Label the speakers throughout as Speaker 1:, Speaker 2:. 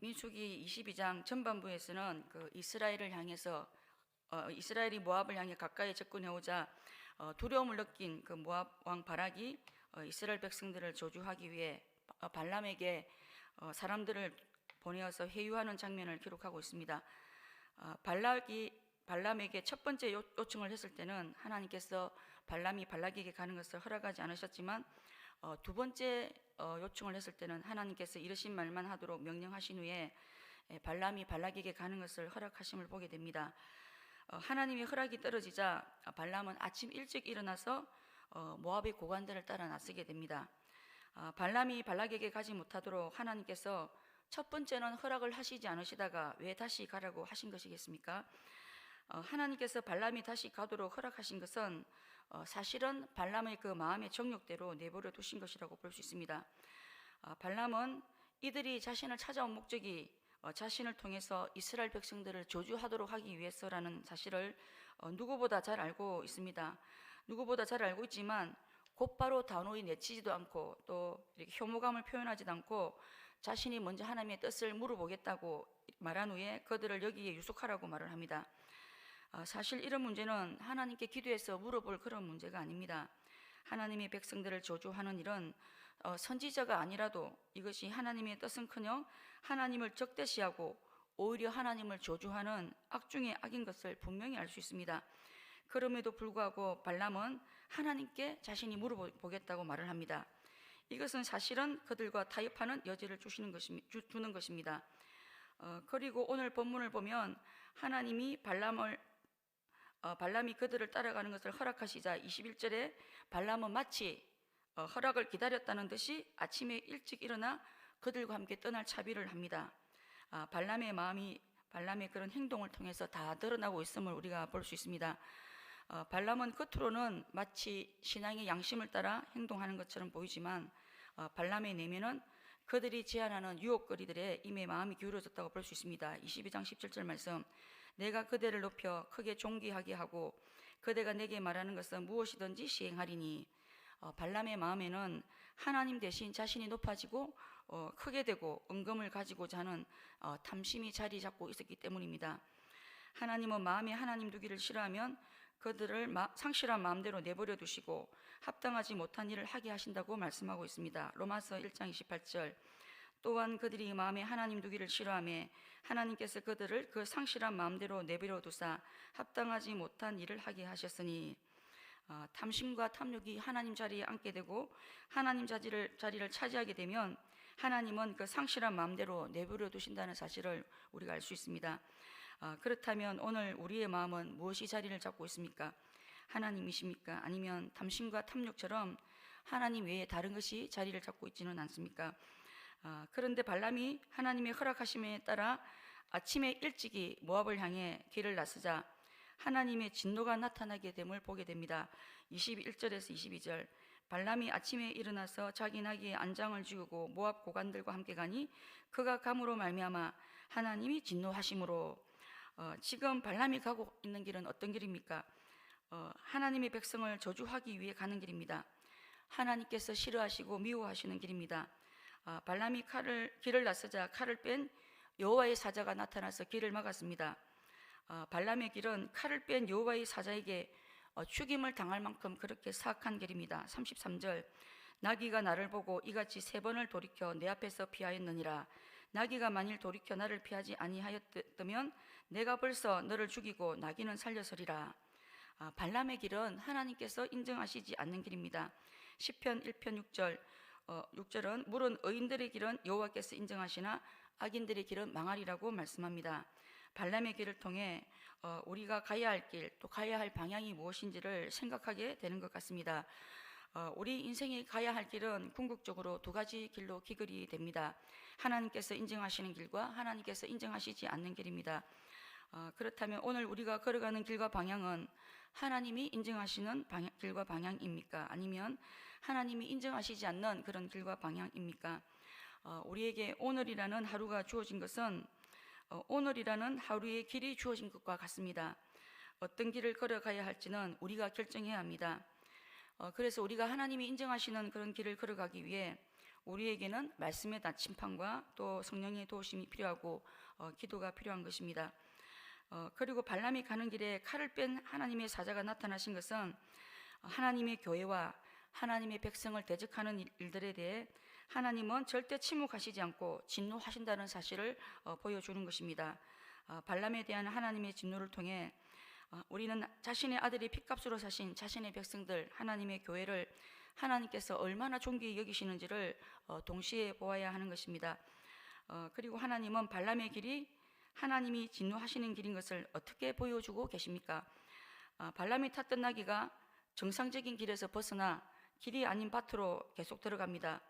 Speaker 1: 민수기 22장 전반부에서는 그 이스라엘을 향해서 이스라엘이 모압을 향해 가까이 접근해오자 두려움을 느낀 그 모압 왕 바락이 이스라엘 백성들을 저주하기 위해 발람에게 사람들을 보내어서 회유하는 장면을 기록하고 있습니다. 발람에게 첫 번째 요청을 했을 때는 하나님께서 발람이 발락에게 가는 것을 허락하지 않으셨지만 두 번째 요청을 했을 때는 하나님께서 이르신 말만 하도록 명령하신 후에 발람이 발락에게 가는 것을 허락하심을 보게 됩니다. 하나님의 허락이 떨어지자 발람은 아침 일찍 일어나서 모압의 고관들을 따라 나서게 됩니다. 발람이 발락에게 가지 못하도록 하나님께서 첫 번째는 허락을 하시지 않으시다가 왜 다시 가라고 하신 것이겠습니까? 하나님께서 발람이 다시 가도록 허락하신 것은 사실은 발람의 그 마음의 정욕대로 내버려 두신 것이라고 볼 수 있습니다. 발람은 이들이 자신을 찾아온 목적이 자신을 통해서 이스라엘 백성들을 저주하도록 하기 위해서라는 사실을 누구보다 잘 알고 있습니다. 누구보다 잘 알고 있지만 곧바로 단호히 내치지도 않고 또 이렇게 혐오감을 표현하지도 않고 자신이 먼저 하나님의 뜻을 물어보겠다고 말한 후에 그들을 여기에 유속하라고 말을 합니다. 사실 이런 문제는 하나님께 기도해서 물어볼 그런 문제가 아닙니다. 하나님의 백성들을 저주하는 일은 선지자가 아니라도 이것이 하나님의 뜻은커녕 하나님을 적대시하고 오히려 하나님을 저주하는 악 중의 악인 것을 분명히 알 수 있습니다. 그럼에도 불구하고 발람은 하나님께 자신이 물어보겠다고 말을 합니다. 이것은 사실은 그들과 타협하는 여지를 주는 것입니다. 그리고 오늘 본문을 보면 하나님이 발람이 그들을 따라가는 것을 허락하시자 21절에 발람은 마치 허락을 기다렸다는 듯이 아침에 일찍 일어나 그들과 함께 떠날 차비를 합니다. 발람의 마음이 발람의 그런 행동을 통해서 다 드러나고 있음을 우리가 볼 수 있습니다. 발람은 겉으로는 마치 신앙의 양심을 따라 행동하는 것처럼 보이지만 발람의 내면은 그들이 제안하는 유혹거리들에 이미 마음이 기울어졌다고 볼 수 있습니다. 22장 17절 말씀, 내가 그대를 높여 크게 존귀하게 하고 그대가 내게 말하는 것은 무엇이든지 시행하리니. 발람의 마음에는 하나님 대신 자신이 높아지고 크게 되고 은금을 가지고자 하는 탐심이 자리 잡고 있었기 때문입니다. 하나님은 마음에 하나님 두기를 싫어하면 그들을 상실한 마음대로 내버려 두시고 합당하지 못한 일을 하게 하신다고 말씀하고 있습니다. 로마서 1장 28절, 또한 그들이 마음에 하나님 두기를 싫어하며 하나님께서 그들을 그 상실한 마음대로 내버려 두사 합당하지 못한 일을 하게 하셨으니. 탐심과 탐욕이 하나님 자리에 앉게 되고 하나님 자리를 차지하게 되면 하나님은 그 상실한 마음대로 내버려 두신다는 사실을 우리가 알 수 있습니다. 그렇다면 오늘 우리의 마음은 무엇이 자리를 잡고 있습니까? 하나님이십니까? 아니면 탐심과 탐욕처럼 하나님 외에 다른 것이 자리를 잡고 있지는 않습니까? 그런데 발람이 하나님의 허락하심에 따라 아침에 일찍이 모압을 향해 길을 나서자 하나님의 진노가 나타나게 됨을 보게 됩니다. 21절에서 22절, 발람이 아침에 일어나서 자기 나귀의 안장을 지우고 모압 고관들과 함께 가니 그가 감으로 말미암아 하나님이 진노하심으로. 지금 발람이 가고 있는 길은 어떤 길입니까? 하나님의 백성을 저주하기 위해 가는 길입니다. 하나님께서 싫어하시고 미워하시는 길입니다. 발람이 길을 나서자 칼을 뺀 여호와의 사자가 나타나서 길을 막았습니다. 발람의 길은 칼을 뺀 여호와의 사자에게 죽임을 당할 만큼 그렇게 사악한 길입니다. 33절, 나귀가 나를 보고 이같이 3번을 돌이켜 내 앞에서 피하였느니라. 나귀가 만일 돌이켜 나를 피하지 아니하였다면 내가 벌써 너를 죽이고 나귀는 살려서리라. 발람의 길은 하나님께서 인정하시지 않는 길입니다. 시편 1편 6절은 물은 의인들의 길은 여호와께서 인정하시나 악인들의 길은 망하리라고 말씀합니다. 발람의 길을 통해 우리가 가야 할 길, 또 가야 할 방향이 무엇인지를 생각하게 되는 것 같습니다. 우리 인생에 가야 할 길은 궁극적으로 2가지 길로 기글이 됩니다. 하나님께서 인정하시는 길과 하나님께서 인정하시지 않는 길입니다. 그렇다면 오늘 우리가 걸어가는 길과 방향은 하나님이 인정하시는 길과 방향입니까? 아니면 하나님이 인정하시지 않는 그런 길과 방향입니까? 우리에게 오늘이라는 하루가 주어진 것은 오늘이라는 하루의 길이 주어진 것과 같습니다. 어떤 길을 걸어가야 할지는 우리가 결정해야 합니다. 그래서 우리가 하나님이 인정하시는 그런 길을 걸어가기 위해 우리에게는 말씀의 나침판과 또 성령의 도우심이 필요하고 기도가 필요한 것입니다. 그리고 발람이 가는 길에 칼을 뺀 하나님의 사자가 나타나신 것은 하나님의 교회와 하나님의 백성을 대적하는 일들에 대해 하나님은 절대 침묵하시지 않고 진노하신다는 사실을 보여주는 것입니다. 발람에 대한 하나님의 진노를 통해 우리는 자신의 아들이 핏값으로 사신 자신의 백성들, 하나님의 교회를 하나님께서 얼마나 존귀히 여기시는지를 동시에 보아야 하는 것입니다. 그리고 하나님은 발람의 길이 하나님이 진노하시는 길인 것을 어떻게 보여주고 계십니까? 발람이 탔던 나귀가 정상적인 길에서 벗어나 길이 아닌 밭으로 계속 들어갑니다.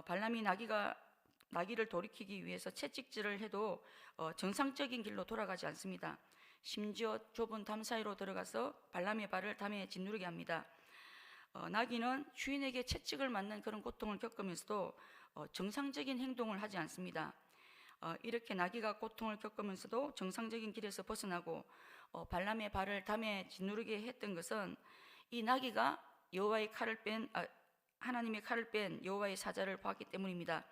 Speaker 1: 발람이 나귀를 돌이키기 위해서 채찍질을 해도 정상적인 길로 돌아가지 않습니다. 심지어 좁은 담 사이로 들어가서 발람의 발을 담에 짓누르게 합니다. 나귀는 주인에게 채찍을 맞는 그런 고통을 겪으면서도 정상적인 행동을 하지 않습니다. 이렇게 나귀가 고통을 겪으면서도 정상적인 길에서 벗어나고 발람의 발을 담에 짓누르게 했던 것은 이 나귀가 하나님의 칼을 뺀 여호와의 사자를 보았기 때문입니다.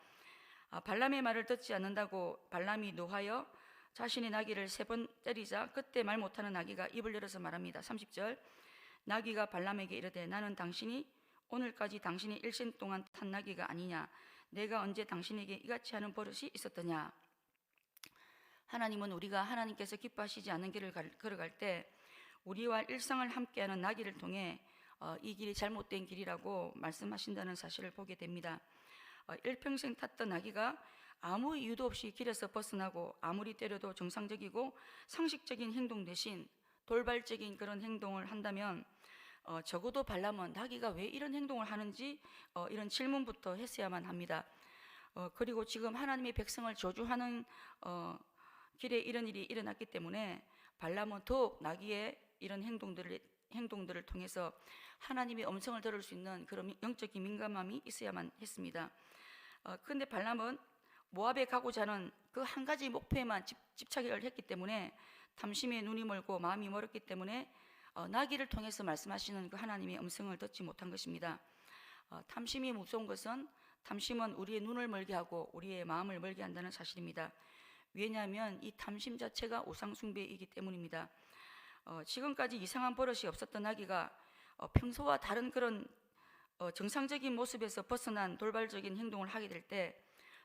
Speaker 1: 발람의 말을 듣지 않는다고 발람이 노하여 자신의 나귀를 3번 때리자 그때 말 못하는 나귀가 입을 열어서 말합니다. 30절, 나귀가 발람에게 이르되 나는 당신이 오늘까지 당신의 일생 동안 탄 나귀가 아니냐? 내가 언제 당신에게 이같이 하는 버릇이 있었더냐? 하나님은 우리가 하나님께서 기뻐하시지 않는 길을 걸어갈 때 우리와 일상을 함께하는 나귀를 통해 이 길이 잘못된 길이라고 말씀하신다는 사실을 보게 됩니다. 일평생 탔던 나귀가 아무 이유도 없이 길에서 벗어나고 아무리 때려도 정상적이고 상식적인 행동 대신 돌발적인 그런 행동을 한다면 적어도 발람은 나귀가 왜 이런 행동을 하는지 이런 질문부터 했어야만 합니다. 그리고 지금 하나님의 백성을 저주하는 길에 이런 일이 일어났기 때문에 발람은 더욱 나귀의 이런 행동들을 통해서 하나님의 음성을 들을 수 있는 그런 영적인 민감함이 있어야만 했습니다. 그런데 발람은 모압에 가고자 하는 그 한 가지 목표에만 집착을 했기 때문에 탐심에 눈이 멀고 마음이 멀었기 때문에 나귀를 통해서 말씀하시는 그 하나님의 음성을 듣지 못한 것입니다. 탐심이 무서운 것은 탐심은 우리의 눈을 멀게 하고 우리의 마음을 멀게 한다는 사실입니다. 왜냐하면 이 탐심 자체가 우상숭배이기 때문입니다. 지금까지 이상한 버릇이 없었던 나귀가 평소와 다른 그런 정상적인 모습에서 벗어난 돌발적인 행동을 하게 될 때,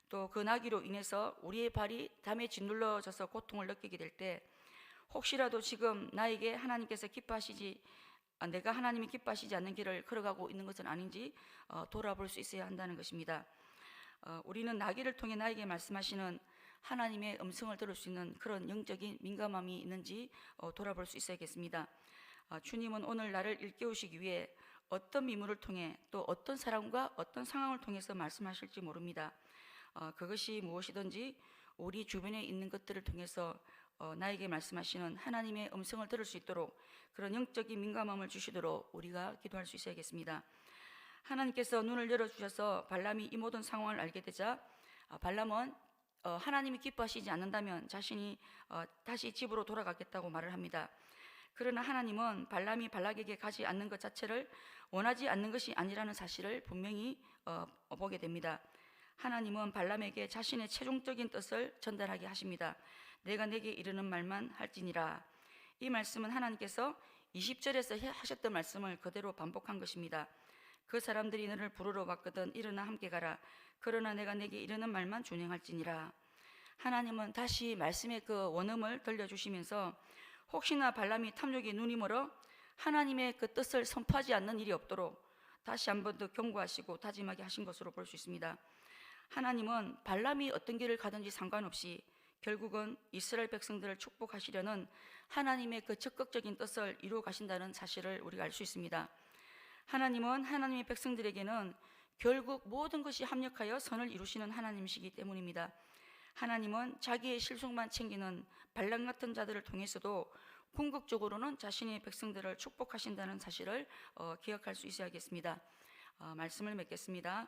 Speaker 1: 또 그 나귀로 인해서 우리의 발이 담에 짓눌러져서 고통을 느끼게 될 때, 혹시라도 지금 나에게 하나님께서 내가 하나님이 기뻐하시지 않는 길을 걸어가고 있는 것은 아닌지 돌아볼 수 있어야 한다는 것입니다. 우리는 나귀를 통해 나에게 말씀하시는 하나님의 음성을 들을 수 있는 그런 영적인 민감함이 있는지 돌아볼 수 있어야겠습니다. 주님은 오늘 나를 일깨우시기 위해 어떤 미물을 통해 또 어떤 사람과 어떤 상황을 통해서 말씀하실지 모릅니다. 그것이 무엇이든지 우리 주변에 있는 것들을 통해서 나에게 말씀하시는 하나님의 음성을 들을 수 있도록 그런 영적인 민감함을 주시도록 우리가 기도할 수 있어야겠습니다. 하나님께서 눈을 열어주셔서 발람이 이 모든 상황을 알게 되자 발람은 하나님이 기뻐하시지 않는다면 자신이 다시 집으로 돌아가겠다고 말을 합니다. 그러나 하나님은 발람이 발락에게 가지 않는 것 자체를 원하지 않는 것이 아니라는 사실을 분명히 보게 됩니다. 하나님은 발람에게 자신의 최종적인 뜻을 전달하게 하십니다. 내가 내게 이르는 말만 할지니라. 이 말씀은 하나님께서 20절에서 하셨던 말씀을 그대로 반복한 것입니다. 그 사람들이 너를 부르러 왔거든 일어나 함께 가라. 그러나 내가 내게 이르는 말만 준행할지니라. 하나님은 다시 말씀의 그 원음을 들려주시면서 혹시나 발람이 탐욕에 눈이 멀어 하나님의 그 뜻을 선포하지 않는 일이 없도록 다시 한 번 더 경고하시고 다짐하게 하신 것으로 볼 수 있습니다. 하나님은 발람이 어떤 길을 가든지 상관없이 결국은 이스라엘 백성들을 축복하시려는 하나님의 그 적극적인 뜻을 이루어 가신다는 사실을 우리가 알 수 있습니다. 하나님은 하나님의 백성들에게는 결국 모든 것이 합력하여 선을 이루시는 하나님이시기 때문입니다. 하나님은 자기의 실속만 챙기는 발람 같은 자들을 통해서도 궁극적으로는 자신의 백성들을 축복하신다는 사실을 기억할 수 있어야겠습니다. 말씀을 맺겠습니다.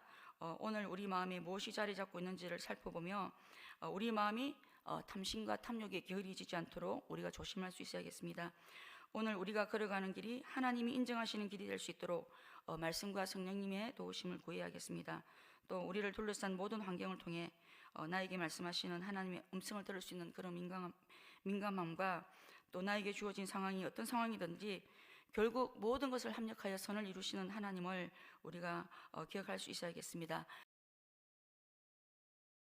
Speaker 1: 오늘 우리 마음에 무엇이 자리 잡고 있는지를 살펴보며 우리 마음이 탐심과 탐욕에 게을리지지 않도록 우리가 조심할 수 있어야겠습니다. 오늘 우리가 걸어가는 길이 하나님이 인정하시는 길이 될 수 있도록 말씀과 성령님의 도우심을 구해야겠습니다. 또 우리를 둘러싼 모든 환경을 통해 나에게 말씀하시는 하나님의 음성을 들을 수 있는 그런 민감함과 또 나에게 주어진 상황이 어떤 상황이든지 결국 모든 것을 합력하여 선을 이루시는 하나님을 우리가 기억할 수 있어야겠습니다.